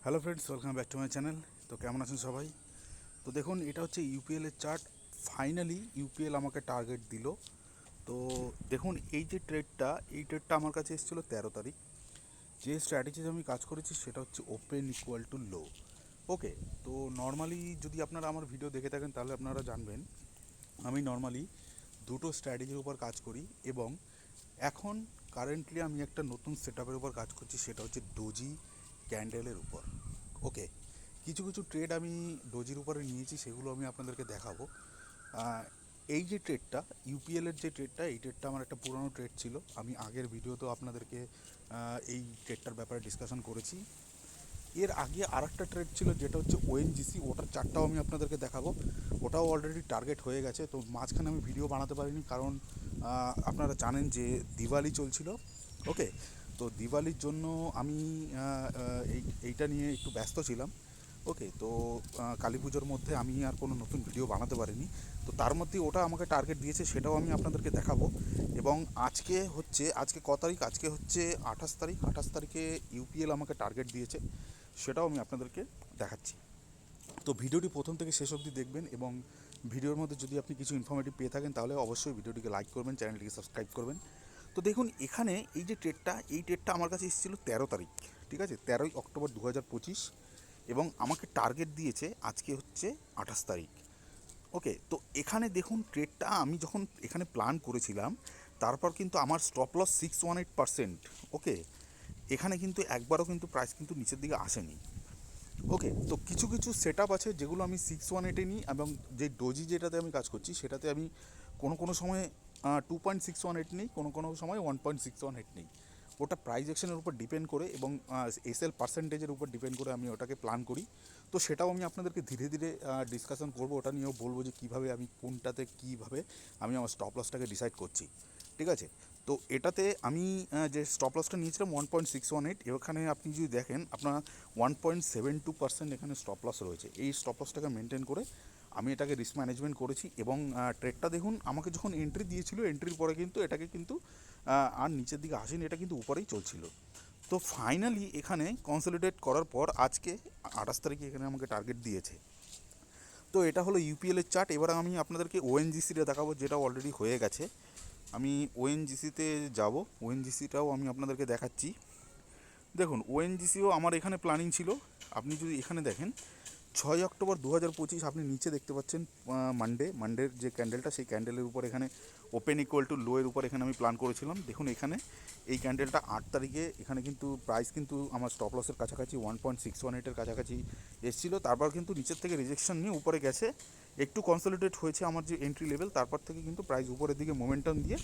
Hello friends, welcome back to my channel. তো কেমন আছেন সবাই? তো দেখুন, এটা হচ্ছে ইউপিএলের চার্ট। ফাইনালি ইউপিএল আমাকে টার্গেট দিল। তো দেখুন, এই ট্রেডটা আমার কাছে এসেছিলো 13 তারিখ। যে স্ট্র্যাটেজিতে আমি কাজ করেছি সেটা হচ্ছে ওপেন ইকুয়াল টু লো। ওকে। তো নর্মালি যদি আপনারা আমার ভিডিও দেখে থাকেন তাহলে আপনারা জানবেন আমি নর্মালি দুটো স্ট্র্যাটেজির উপর কাজ করি, এবং এখন কারেন্টলি আমি একটা নতুন সেটআপের উপর কাজ করছি, সেটা হচ্ছে ডোজি ক্যান্ডেলের উপর। ওকে। কিছু কিছু ট্রেড আমি ডোজির উপরে নিয়েছি, সেগুলো আমি আপনাদেরকে দেখাবো। আহ, এই যে ট্রেডটা, ইউপিএলের যে ট্রেডটা, এই ট্রেডটা আমার একটা পুরনো ট্রেড ছিল। আমি আগের ভিডিওতেও আপনাদেরকে এই ট্রেডটার ব্যাপারে ডিসকাশন করেছি। এর আগে আর একটা ট্রেড ছিল যেটা হচ্ছে ওএনজিসি, ওটার চারটাও আমি আপনাদেরকে দেখাবো। ওটাও অলরেডি টার্গেট হয়ে গেছে। তো মাঝখানে আমি ভিডিও বানাতে পারিনি, কারণ আপনারা জানেন যে দিওয়ালি চলছিল। ওকে। তো দিওয়ালির জন্য আমি এইটা নিয়ে একটু ব্যস্ত ছিলাম। ওকে। তো কালী পুজোর মধ্যে আমি আর কোনো নতুন ভিডিও বানাতে পারিনি। তো তার মধ্যে ওটা আমাকে টার্গেট দিয়েছে, সেটাও আমি আপনাদেরকে দেখাবো। এবং আজকে ক তারিখ? আজকে হচ্ছে 28 তারিখ। 28 তারিখে ইউপিএল আমাকে টার্গেট দিয়েছে, সেটাও আমি আপনাদেরকে দেখাচ্ছি। তো ভিডিওটি প্রথম থেকে শেষ অবধি দেখবেন, এবং ভিডিওর মধ্যে যদি আপনি কিছু ইনফরমেটিভ পেয়ে থাকেন তাহলে অবশ্যই ভিডিওটিকে লাইক করবেন, চ্যানেলটিকে সাবস্ক্রাইব করবেন। তো দেখুন, এখানে এই ট্রেডটা আমার কাছে এসেছিলো 13 তারিখ। ঠিক আছে, 13ই অক্টোবর 2025। এবং আমাকে টার্গেট দিয়েছে আজকে হচ্ছে 28 তারিখ। ওকে। তো এখানে দেখুন, ট্রেডটা আমি যখন এখানে প্ল্যান করেছিলাম, তারপর কিন্তু আমার স্টপ লস 618%। ওকে। এখানে কিন্তু একবারও কিন্তু প্রাইস কিন্তু নিচের দিকে আসেনি। ওকে। তো কিছু কিছু সেট আপ আছে যেগুলো আমি 618-এ নিই, এবং যে ডোজি যেটাতে আমি কাজ করছি সেটাতে আমি কোনো কোনো সময় 2.618 নিই, কোনো কোনো সময় 1.618 নিই। ওটা প্রাইস অ্যাকশনের উপর ডিপেন্ড করে এবং এসএল পার্সেন্টেজের উপর ডিপেন্ড করে আমি ওটাকে প্ল্যান করি। তো সেটাও আমি আপনাদেরকে ধীরে ধীরে ডিসকাশন করবো, ওটা নিয়েও বলবো যে কীভাবে আমি কোনটাতে কীভাবে আমি আমার স্টপ লসটাকে ডিসাইড করছি। ঠিক আছে। তো এটাতে আমি যে স্টপ লসটা নিয়েছিলাম 1.618, এখানে আপনি যদি দেখেন আপনার 1.72% এখানে স্টপ লস রয়েছে। এই স্টপ লসটাকে মেনটেন করে আমি এটাকে রিস্ক ম্যানেজমেন্ট করেছি। এবং ট্রেডটা দেখুন, আমাকে যখন এন্ট্রি দিয়েছিল, এন্ট্রির পরে কিন্তু এটাকে কিন্তু আর নিচের দিকে আসেনি, এটা কিন্তু উপরেই চলছিল। তো ফাইনালি এখানে কনসলিডেট করার পর আজকে 28 তারিখে এখানে আমাকে টার্গেট দিয়েছে। তো এটা হলো ইউপিএলের চার্ট। এবার আমি আপনাদেরকে ওএনজিসিটা দেখাবো, যেটা অলরেডি হয়ে গেছে। আমি ওএনজিসিতে যাব, ওএনজিসিটাও আমি আপনাদেরকে দেখাচ্ছি। দেখুন, ওএনজিসিও আমার এখানে প্ল্যানিং ছিল। আপনি যদি এখানে দেখেন, 6 অক্টোবর 2025, আপনি নিচে দেখতে পাচ্ছেন মানডের যে ক্যান্ডেলটা, সেই ক্যান্ডেলের উপর এখানে ওপেন ইকুয়াল টু লো এর উপর এখানে আমি প্ল্যান করেছিলাম। দেখুন এখানে এই ক্যান্ডেলটা 8 তারিখে এখানে কিন্তু প্রাইস কিন্তু আমার স্টপ লসের কাছাকাছি 1.618-এর কাছাকাছি এসেছিলো। তারপর কিন্তু নিচের থেকে রিজেকশন নিয়ে উপরে গেছে, একটু কনসলিডেট হয়েছে আমার যে এন্ট্রি লেভেল, তারপর থেকে কিন্তু প্রাইস উপরের দিকে মোমেন্টাম দিয়ে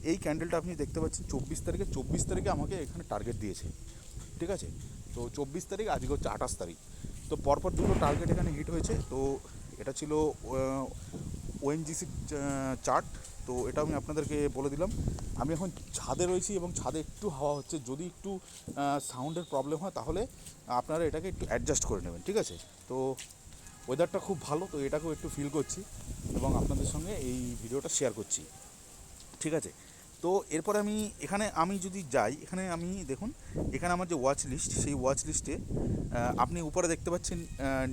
এই ক্যান্ডেলটা আপনি দেখতে পাচ্ছেন 24 তারিখে আমাকে এখানে টার্গেট দিয়েছে। ঠিক আছে। তো 24 তারিখ, আজকে হচ্ছে 28 তারিখ। তো পরপর দুটো টার্গেট এখানে হিট হয়েছে। তো এটা ছিল ওএনজিসি চার্ট। তো এটা আমি আপনাদেরকে বলে দিলাম। আমি এখন ছাদে রয়েছি এবং ছাদে একটু হাওয়া হচ্ছে, যদি একটু সাউন্ডের প্রবলেম হয় তাহলে আপনারা এটাকে একটু অ্যাডজাস্ট করে নেবেন। ঠিক আছে। তো ওয়েদারটা খুব ভালো, তো এটাকেও একটু ফিল করছি এবং আপনাদের সঙ্গে এই ভিডিওটা শেয়ার করছি। ঠিক আছে। তো এরপরে আমি যদি যাই, এখানে আমি দেখুন, এখানে আমার যে ওয়াচ লিস্ট, সেই ওয়াচ লিস্টে আপনি উপরে দেখতে পাচ্ছেন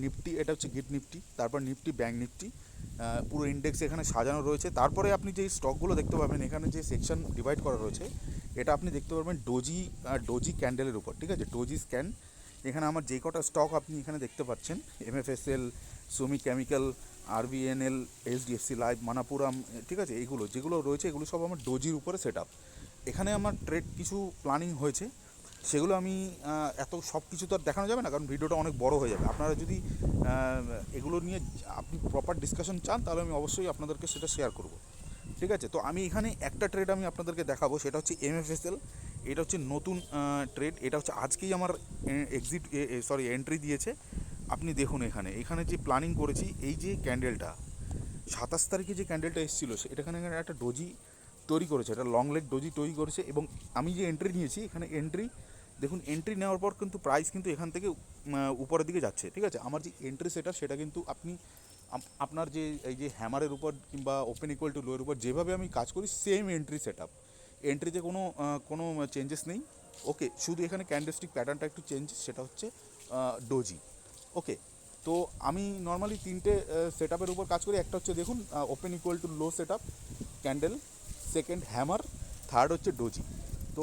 নিফটি, এটা হচ্ছে গিফট নিফটি, তারপর নিফটি, ব্যাঙ্ক নিফটি, পুরো ইন্ডেক্স এখানে সাজানো রয়েছে। তারপরে আপনি যে স্টকগুলো দেখতে পাবেন, এখানে যে সেকশন ডিভাইড করা রয়েছে, এটা আপনি দেখতে পারবেন ডোজি ক্যান্ডেলের উপর। ঠিক আছে, ডোজি স্ক্যান। এখানে আমার যে কটা স্টক আপনি এখানে দেখতে পাচ্ছেন, এমএফএসএল, সুমি chemical, RBNL, HDFC life, Manappuram, ঠিক আছে, এইগুলো যেগুলো রয়েছে এগুলো সব আমার ডোজির উপরে সেট আপ। এখানে আমার ট্রেড কিছু প্ল্যানিং হয়েছে, সেগুলো আমি এত সব কিছু তো আর দেখানো যাবে না, কারণ ভিডিওটা অনেক বড় হয়ে যাবে। আপনারা যদি এগুলো নিয়ে আপনি প্রপার ডিসকাশন চান তাহলে আমি অবশ্যই আপনাদেরকে সেটা শেয়ার করব। ঠিক আছে। তো আমি এখানে একটা ট্রেড আমি আপনাদেরকে দেখাবো, সেটা হচ্ছে এমএফএসএল। এটা হচ্ছে নতুন ট্রেড, এটা হচ্ছে আজকেই আমার এন্ট্রি দিয়েছে। আপনি দেখুন এখানে এখানে যে প্ল্যানিং করেছি, এই যে ক্যান্ডেলটা 27 তারিখে যে ক্যান্ডেলটা এসেছিলো, এখানে একটা ডোজি তৈরি করেছে, এটা লং লেগ ডোজি তৈরি করেছে। এবং আমি যে এন্ট্রি নিয়েছি, এখানে দেখুন, এন্ট্রি নেওয়ার পর কিন্তু প্রাইস কিন্তু এখান থেকে উপরের দিকে যাচ্ছে। ঠিক আছে। আমার যে এন্ট্রি সেটা সেটা কিন্তু আপনি আপনার যে এই যে হ্যামারের উপর কিংবা ওপেন ইকুয়াল টু লোয়ের উপর যেভাবে আমি কাজ করি, সেম এন্ট্রি সেট আপ। এন্ট্রিতে কোনো চেঞ্জেস নেই। ওকে। শুধু এখানে ক্যান্ডেলস্টিক প্যাটার্নটা একটু চেঞ্জ, সেটা হচ্ছে ডোজি। ওকে, তো আমি নর্মালি তিনটে সেট আপের উপর কাজ করি। একটা হচ্ছে দেখুন open equal to low set up candle, second hammer, third হচ্ছে ডোজি। তো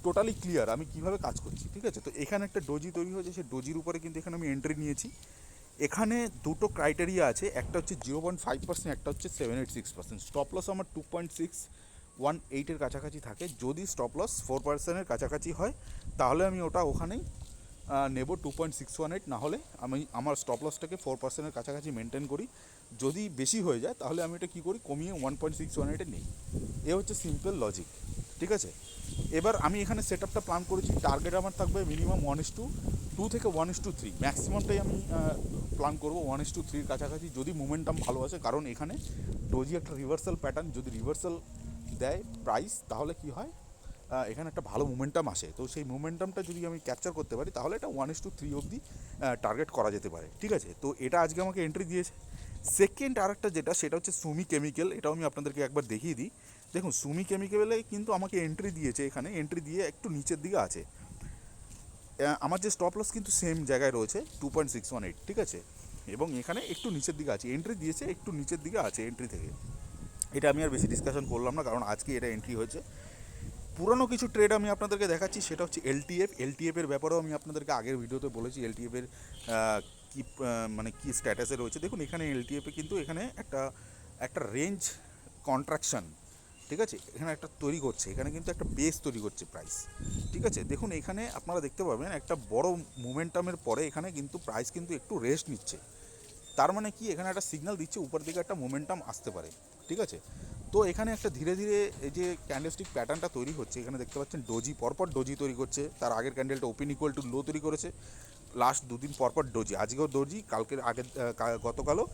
টোটালি ক্লিয়ার আমি কিভাবে কাজ করছি, ঠিক আছে। তো এখানে একটা ডোজি তৈরি হয়েছে, সেই ডোজির উপরে কিন্তু এখানে আমি এন্ট্রি নিয়েছি। এখানে দুটো ক্রাইটেরিয়া আছে, একটা হচ্ছে 0.5%, একটা হচ্ছে 786%। স্টপ লস আমার 2.618-এর কাছাকাছি থাকে। যদি স্টপ লস 4%-এর কাছাকাছি হয় তাহলে আমি ওটা ওখানেই নেব 2.618, না হলে আমি আমার স্টপ লসটাকে 4%-এর কাছাকাছি মেনটেন করি। যদি বেশি হয়ে যায় তাহলে আমি এটা কী করি, কমিয়ে 1.618-এ নিই। এ হচ্ছে সিম্পল লজিক, ঠিক আছে। এবার আমি এখানে সেট আপটা প্ল্যান করেছি, টার্গেট আমার থাকবে মিনিমাম 1:2 থেকে 1:3, ম্যাক্সিমামটাই আমি প্ল্যান করবো 1:3-র কাছাকাছি, যদি মোমেন্টাম ভালো আসে। কারণ এখানে ডোজি একটা রিভার্সাল প্যাটার্ন, যদি রিভার্সাল দেয় প্রাইস তাহলে কি হয়, এখানে একটা ভালো মোমেন্টাম আসে। তো সেই মোমেন্টামটা যদি আমি ক্যাপচার করতে পারি তাহলে এটা 1:3 অবধি টার্গেট করা যেতে পারে, ঠিক আছে। তো এটা আজকে আমাকে এন্ট্রি দিয়েছে। সেকেন্ড আরেকটা যেটা, সেটা হচ্ছে সুমি কেমিক্যাল। এটাও আমি আপনাদেরকে একবার দেখিয়ে দিই। দেখুন সুমি কেমিক্যালে কিন্তু আমাকে এন্ট্রি দিয়েছে, এখানে এন্ট্রি দিয়ে একটু নিচের দিকে আছে। আমার যে স্টপ লস কিন্তু সেম জায়গায় রয়েছে 2.618, ঠিক আছে। এবং এখানে একটু নিচের দিকে আছে, এন্ট্রি দিয়েছে একটু নিচের দিকে আছে এন্ট্রি থেকে। এটা আমি আর বেশি ডিসকাশন করলাম না, কারণ আজকে এটা এন্ট্রি হয়েছে। পুরনো কিছু ট্রেড আমি আপনাদেরকে দেখাচ্ছি, সেটা হচ্ছে এলটিএফের ব্যাপারেও আমি আপনাদেরকে আগের ভিডিওতে বলেছি এলটিএফের কী মানে কী স্ট্যাটাসে রয়েছে। দেখুন এখানে এলটিএফে কিন্তু এখানে একটা একটা রেঞ্জ কন্ট্রাকশন, ঠিক আছে, এখানে একটা তৈরি করছে, এখানে কিন্তু একটা বেস তৈরি করছে প্রাইস, ঠিক আছে। দেখুন এখানে আপনারা দেখতে পাবেন একটা বড় মোমেন্টামের পরে এখানে কিন্তু প্রাইস কিন্তু একটু রেস্ট নিচ্ছে। তার মানে কি, এখানে একটা সিগন্যাল দিচ্ছে উপর দিকে একটা মোমেন্টাম আসতে পারে, ঠিক আছে। তো এখানে একটা ধীরে ধীরে এই যে ক্যান্ডেলস্টিক প্যাটার্নটা তৈরি হচ্ছে, এখানে দেখতে পাচ্ছেন ডোজি পরপর ডোজি তৈরি করছে। তার আগের ক্যান্ডেলটা ওপেন ইকুয়াল টু লো তৈরি করেছে, লাস্ট দুদিন পরপর ডোজি, আজকেও ডোজি, কালকের আগের গতকালও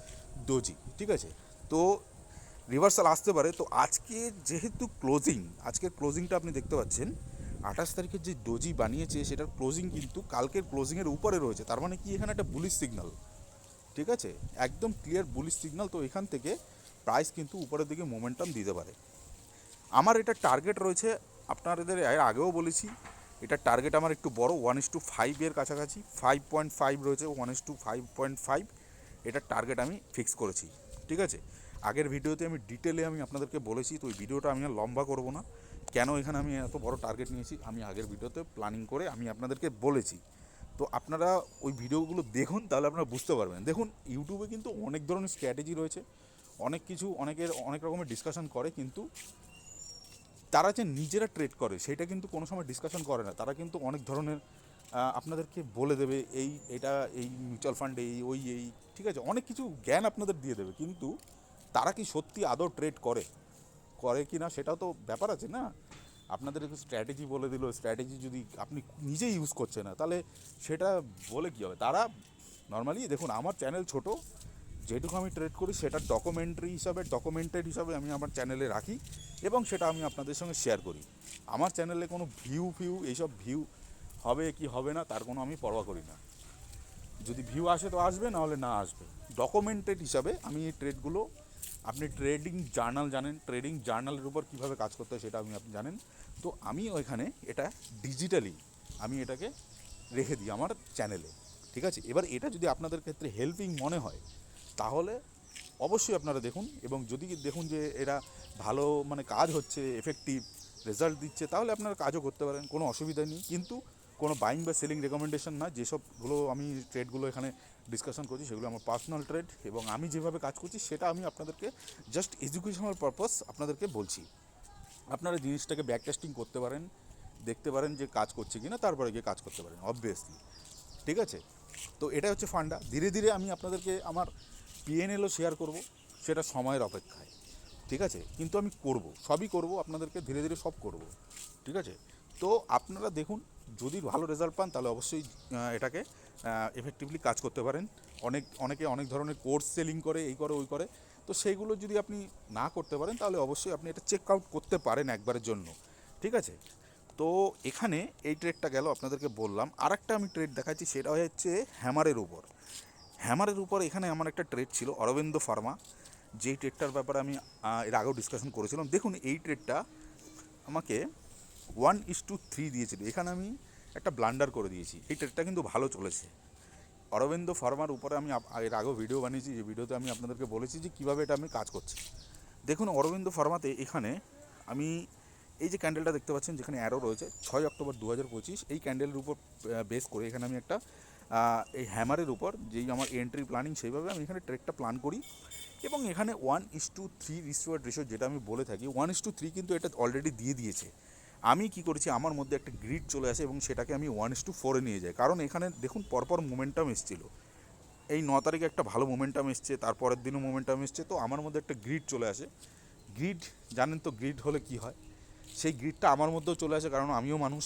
ডোজি, ঠিক আছে। তো রিভার্সাল আসতে পারে। তো আজকে যেহেতু ক্লোজিং, আজকের ক্লোজিংটা আপনি দেখতে পাচ্ছেন 28 তারিখের যে ডোজি বানিয়েছে সেটার ক্লোজিং কিন্তু কালকের ক্লোজিংয়ের উপরে রয়েছে। তার মানে কি, এখানে একটা বুলিশ সিগন্যাল, ঠিক আছে, একদম ক্লিয়ার বুলিশ সিগন্যাল। তো এখান থেকে প্রাইস কিন্তু উপরের দিকে মোমেন্টাম দিতে পারে। আমার এটা টার্গেট রয়েছে, আপনাদের এর আগেও বলেছি, এটা টার্গেট আমার একটু বড়, 1:5 এর কাছাকাছি, 5.5 রয়েছে, 1:5.5 এটা টার্গেট আমি ফিক্স করেছি, ঠিক আছে। আগের ভিডিওতে আমি ডিটেলে আমি আপনাদেরকে বলেছি, তো ওই ভিডিওটা আমি আর লম্বা করব না। কেন এখানে আমি এত বড় টার্গেট নিয়েছি আমি আগের ভিডিওতে প্ল্যানিং করে আমি আপনাদেরকে বলেছি। তো আপনারা ওই ভিডিওগুলো দেখুন, তাহলে আপনারা বুঝতে পারবেন। দেখুন ইউটিউবে কিন্তু অনেক ধরনের স্ট্র্যাটেজি রয়েছে, অনেক কিছু অনেকের অনেক রকমের ডিসকাশন করে, কিন্তু তারা যে নিজেরা ট্রেড করে সেটা কিন্তু কোনো সময় ডিসকাশন করে না। তারা কিন্তু অনেক ধরনের আপনাদেরকে বলে দেবে, এটা এই মিউচুয়াল ফান্ড এই, ঠিক আছে, অনেক কিছু জ্ঞান আপনাদের দিয়ে দেবে, কিন্তু তারা কি সত্যি আদৌ ট্রেড করে করে কি না সেটাও তো ব্যাপার আছে না। আপনাদের একটু স্ট্র্যাটেজি বলে দিল, স্ট্র্যাটেজি যদি আপনি নিজেই ইউজ করছে না তাহলে সেটা বলে কী হবে। তারা নর্মালি দেখুন, আমার চ্যানেল ছোট, যেটুকু আমি ট্রেড করি সেটা ডকুমেন্টেড হিসাবে আমি আমার চ্যানেলে রাখি এবং সেটা আমি আপনাদের সঙ্গে শেয়ার করি। আমার চ্যানেলে কোনো ভিউ এইসব ভিউ হবে কি হবে না তার কোনো আমি পরোয়া করি না। যদি ভিউ আসে তো আসবে, না হলে না আসবে। ডকুমেন্টেড হিসাবে আমি এই ট্রেডগুলো, আপনি ট্রেডিং জার্নাল জানেন, ট্রেডিং জার্নালের উপর কীভাবে কাজ করতে হয় সেটা আপনি জানেন। তো আমি ওইখানে এটা ডিজিটালি আমি এটাকে রেখে দিই আমার চ্যানেলে, ঠিক আছে। এবার এটা যদি আপনাদের ক্ষেত্রে হেল্পিং মনে হয় তাহলে অবশ্যই আপনারা দেখুন, এবং যদি দেখুন যে এরা ভালো মানে কাজ হচ্ছে, এফেক্টিভ রেজাল্ট দিচ্ছে, তাহলে আপনারা কাজও করতে পারেন, কোনো অসুবিধা নেই। কিন্তু কোনো বাইং বা সেলিং রেকমেন্ডেশন না। যেসবগুলো আমি ট্রেডগুলো এখানে ডিসকাশন করছি সেগুলো আমার পার্সোনাল ট্রেড, এবং আমি যেভাবে কাজ করছি সেটা আমি আপনাদেরকে জাস্ট এডুকেশনাল পারপাস আপনাদেরকে বলছি। আপনারা জিনিসটাকে ব্যাক টেস্টিং করতে পারেন, দেখতে পারেন যে কাজ করছে কি না, তারপরে গিয়ে কাজ করতে পারেন অবভিয়াসলি, ঠিক আছে। তো এটা হচ্ছে ফান্ডা। ধীরে ধীরে আমি আপনাদেরকে আমার পিএনএলও শেয়ার করব, সেটা সময়ের অপেক্ষায়, ঠিক আছে। কিন্তু আমি করব, সবই করব, আপনাদেরকে ধীরে ধীরে সব করব, ঠিক আছে। তো আপনারা দেখুন, যদি ভালো রেজাল্ট পান তাহলে অবশ্যই এটাকে এফেক্টিভলি কাজ করতে পারেন। অনেকে অনেক ধরনের কোর্স সেলিং করে, এই করে ওই করে, তো সেইগুলো যদি আপনি না করতে পারেন তাহলে অবশ্যই আপনি এটা চেক আউট করতে পারেন একবারের জন্য, ঠিক আছে। তো এখানে এই ট্রেডটা গেল, আপনাদেরকে বললাম। আরেকটা আমি ট্রেড দেখাচ্ছি, সেটা হচ্ছে হ্যামারের উপর। হ্যামারের উপর এখানে আমার একটা ট্রেড ছিল অরবিন্দ ফার্মা, যেই ট্রেডটার ব্যাপারে আমি এর আগেও ডিসকাশন করেছিলাম। দেখুন এই ট্রেডটা আমাকে 1:3 দিয়েছিল, এখানে আমি একটা ব্লান্ডার করে দিয়েছি। এই ট্রেডটা কিন্তু ভালো চলেছে, অরবিন্দ ফার্মার উপরে আমি এর আগেও ভিডিও বানিয়েছি, যে ভিডিওতে আমি আপনাদেরকে বলেছি যে কীভাবে এটা আমি কাজ করছি। দেখুন অরবিন্দ ফার্মাতে এখানে আমি এই যে ক্যান্ডেলটা দেখতে পাচ্ছেন যেখানে অ্যারো রয়েছে 6 অক্টোবর 2025, এই ক্যান্ডেলের উপর বেস করে এখানে আমি একটা এই হ্যামারের উপর যেই আমার এন্ট্রি প্ল্যানিং সেইভাবে আমি এখানে ট্রেডটা প্ল্যান করি। এবং এখানে 1:3 রিস্টোয়ার্ড রেশিও যেটা আমি বলে থাকি, 1:3 কিন্তু এটা অলরেডি দিয়ে দিয়েছে। আমি কি করেছি, আমার মধ্যে একটা গ্রিড চলে আসে এবং সেটাকে আমি 1:4-এ নিয়ে যাই, কারণ এখানে দেখুন পরপর মোমেন্টাম এসেছিলো। এই 9 তারিখে একটা ভালো মোমেন্টাম এসছে, তারপরের দিনও মোমেন্টাম এসছে, তো আমার মধ্যে একটা গ্রিড চলে আসে। গ্রিড জানেন তো গ্রিড হলে কি হয়, সেই গ্রিডটা আমার মধ্যেও চলে আসে, কারণ আমিও মানুষ।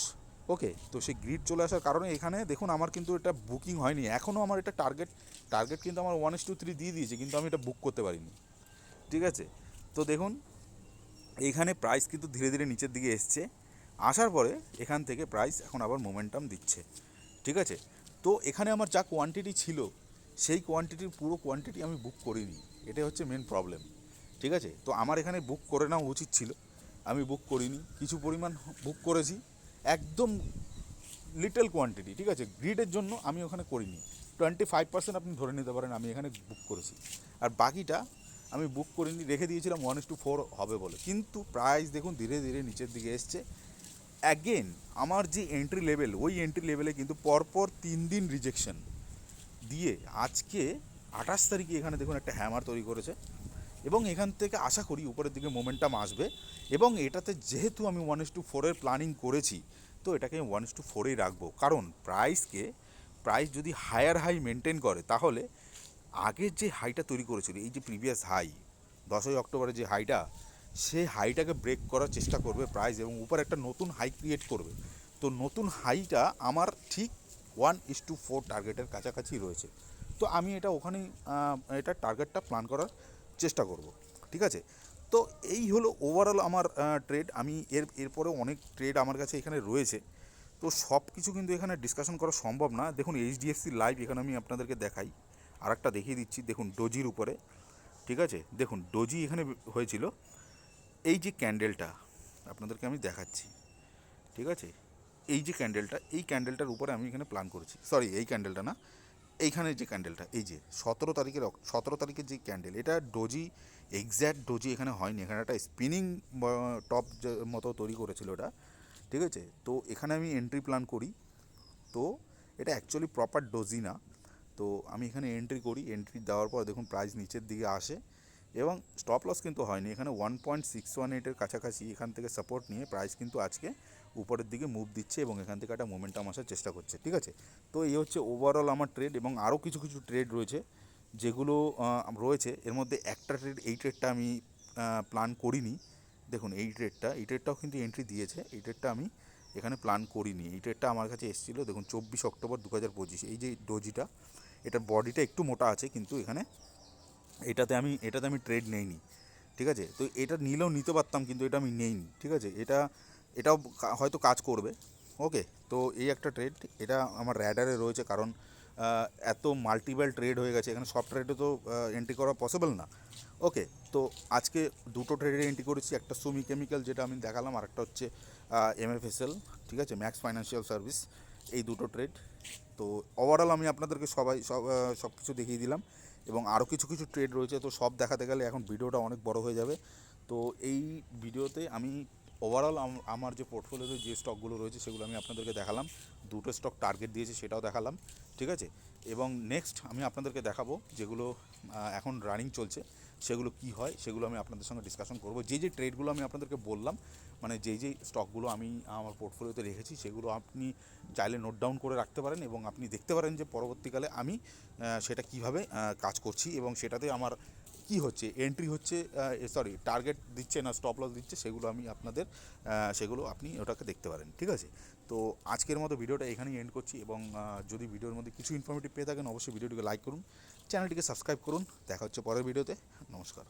ওকে, তো সেই গ্রিড চলে আসার কারণে এখানে দেখুন আমার কিন্তু এটা বুকিং হয়নি এখনও, আমার এটা টার্গেট কিন্তু আমার 1:3 দিয়ে দিয়েছে, কিন্তু আমি এটা বুক করতে পারিনি। ঠিক আছে, তো দেখুন এইখানে প্রাইস কিন্তু ধীরে ধীরে নিচের দিকে এসছে, আসার পরে এখান থেকে প্রাইস এখন আবার মোমেন্টাম দিচ্ছে। ঠিক আছে, তো এখানে আমার যা কোয়ান্টিটি ছিল সেই কোয়ান্টিটির পুরো কোয়ান্টিটি আমি বুক করিনি, এটাই হচ্ছে মেন প্রবলেম। ঠিক আছে, তো আমার এখানে বুক করে নেওয়া উচিত ছিল, আমি বুক করিনি, কিছু পরিমাণ বুক করেছি, একদম লিটল কোয়ান্টিটি। ঠিক আছে, গ্রিডের জন্য আমি ওখানে করিনি, 25% আপনি ধরে নিতে পারেন আমি এখানে বুক করেছি, আর বাকিটা আমি বুক করিনি, রেখে দিয়েছিলাম 1:4 হবে বলে। কিন্তু প্রাইস দেখুন ধীরে ধীরে নিচের দিকে এসছে। অ্যাগেন আমার যে এন্ট্রি লেভেল, ওই এন্ট্রি লেভেলে কিন্তু পরপর 3 দিন রিজেকশন দিয়ে আজকে 28 তারিখে এখানে দেখুন একটা হ্যামার তৈরি করেছে, এবং এখান থেকে আশা করি উপরের দিকে মোমেন্টাম আসবে। এবং এটাতে যেহেতু আমি 1:4-এর প্ল্যানিং করেছি, তো এটাকে আমি 1:4-এই রাখবো, কারণ প্রাইস যদি হায়ার হাই মেনটেন করে, তাহলে আগের যে হাইটা তৈরি করেছিল, এই যে প্রিভিয়াস হাই 10ই অক্টোবরে যে হাইটা, সেই হাইটাকে ব্রেক করার চেষ্টা করবে প্রাইস, এবং উপর একটা নতুন হাই ক্রিয়েট করবে। তো নতুন হাইটা আমার ঠিক 1:4 টার্গেটের কাছাকাছি রয়েছে, তো আমি এটা ওখানেই এটা টার্গেটটা প্ল্যান করার চেষ্টা করব। ঠিক আছে, তো এই হলো ওভারঅল আমার ট্রেড। আমি এরপরেও অনেক ট্রেড আমার কাছে এখানে রয়েছে, তো সব কিছু কিন্তু এখানে ডিসকাশন করা সম্ভব না। দেখুন এইচডিএফসি লাইভ এখানে আমি আপনাদেরকে দেখাই, আর একটা দেখিয়ে দিচ্ছি, দেখুন ডোজির উপরে। ঠিক আছে, দেখুন ডোজি এখানে হয়েছিল, এই যে ক্যান্ডেলটা আপনাদেরকে আমি দেখাচ্ছি। ঠিক আছে, এই যে ক্যান্ডেলটা, এই ক্যান্ডেলটার উপরে আমি এখানে প্ল্যান করেছি, সরি এই ক্যান্ডেলটা না, এইখানে যে ক্যান্ডেলটা, এই যে 17 তারিখের যে ক্যান্ডেল, এটা ডোজি, এক্স্যাক্ট ডোজি এখানে হয়নি, এখানে একটা স্পিনিং টপ মতো তৈরি করেছিল এটা। ঠিক আছে, তো এখানে আমি এন্ট্রি প্ল্যান করি, তো এটা অ্যাকচুয়ালি প্রপার ডোজি না, তো আমি এখানে এন্ট্রি করি, এন্ট্রি দেওয়ার পর দেখুন প্রাইস নিচের দিকে আসে, এবং স্টপ লস কিন্তু হয়নি, এখানে 1.618-এর কাছাকাছি এখান থেকে সাপোর্ট নিয়ে প্রাইস কিন্তু আজকে উপরের দিকে মুভ দিচ্ছে, এবং এখান থেকে একটা মোমেন্টাম আসার চেষ্টা করছে। ঠিক আছে, তো এই হচ্ছে ওভারঅল আমার ট্রেড, এবং আরও কিছু কিছু ট্রেড রয়েছে যেগুলো রয়েছে, এর মধ্যে একটা ট্রেড, এই ট্রেডটা আমি প্ল্যান করিনি। দেখুন এই ট্রেডটাও কিন্তু এন্ট্রি দিয়েছে, এই ট্রেডটা আমি এখানে প্ল্যান করিনি, এই ট্রেডটা আমার কাছে এসেছিলো, দেখুন 24 অক্টোবর 2025, এই যে ডোজিটা, এটার বডিটা একটু মোটা আছে, কিন্তু এখানে এটাতে আমি ট্রেড নেইনি। ঠিক আছে, তো এটা নিলেও নিতে পারতাম, কিন্তু এটা আমি নেইনি। ঠিক আছে, এটাও হয়তো কাজ করবে। ওকে, তো এই একটা ট্রেড, এটা আমার র্যাডারে রয়েছে, কারণ এত মাল্টিপল ট্রেড হয়ে গেছে, এখানে সব ট্রেডে তো এন্ট্রি করা পসিবল না। ওকে, তো আজকে দুটো ট্রেডে এন্ট্রি করেছি, একটা সুমি কেমিক্যাল যেটা আমি দেখালাম, আর একটা হচ্ছে এমএফএসএল। ঠিক আছে, ম্যাক্স ফাইন্যান্সিয়াল সার্ভিস, এই দুটো ট্রেড। তো ওভারঅল আমি আপনাদেরকে সব কিছু দেখিয়ে দিলাম, এবং আরও কিছু কিছু ট্রেড রয়েছে, তো সব দেখাতে গেলে এখন ভিডিওটা অনেক বড় হয়ে যাবে। তো এই ভিডিওতে আমি ওভারঅল আমার যে পোর্টফোলিওতে যে স্টকগুলো রয়েছে সেগুলো আমি আপনাদেরকে দেখালাম, দুটো স্টক টার্গেট দিয়েছে সেটাও দেখালাম। ঠিক আছে, এবং নেক্সট আমি আপনাদেরকে দেখাবো যেগুলো এখন রানিং চলছে, সেগুলো কি হয় সেগুলো আমি আপনাদের সঙ্গে ডিসকাশন করব। যে ট্রেডগুলো আমি আপনাদেরকে বললাম, মানে যেই স্টকগুলো আমি আমার পোর্টফোলিওতে রেখেছি, সেগুলো আপনি চাইলে নোট ডাউন করে রাখতে পারেন, এবং আপনি দেখতে পারেন যে পরবর্তীকালে আমি সেটা কিভাবে কাজ করছি, এবং সেটাতে আমার কি হচ্ছে, এন্ট্রি হচ্ছে, সরি টার্গেট দিচ্ছে না স্টপ লস দিচ্ছে, সেগুলো আপনি ওটাকে দেখতে পারেন। ঠিক আছে, তো আজকের মতো ভিডিওটা এখানেই এন্ড করছি, এবং যদি ভিডিওর মধ্যে কিছু ইনফরমেটিভ পেয়ে থাকেন, অবশ্যই ভিডিওটিকে লাইক করুন, চ্যানেলটিকে সাবস্ক্রাইব করুন। দেখা হচ্ছে পরের ভিডিওতে। নমস্কার।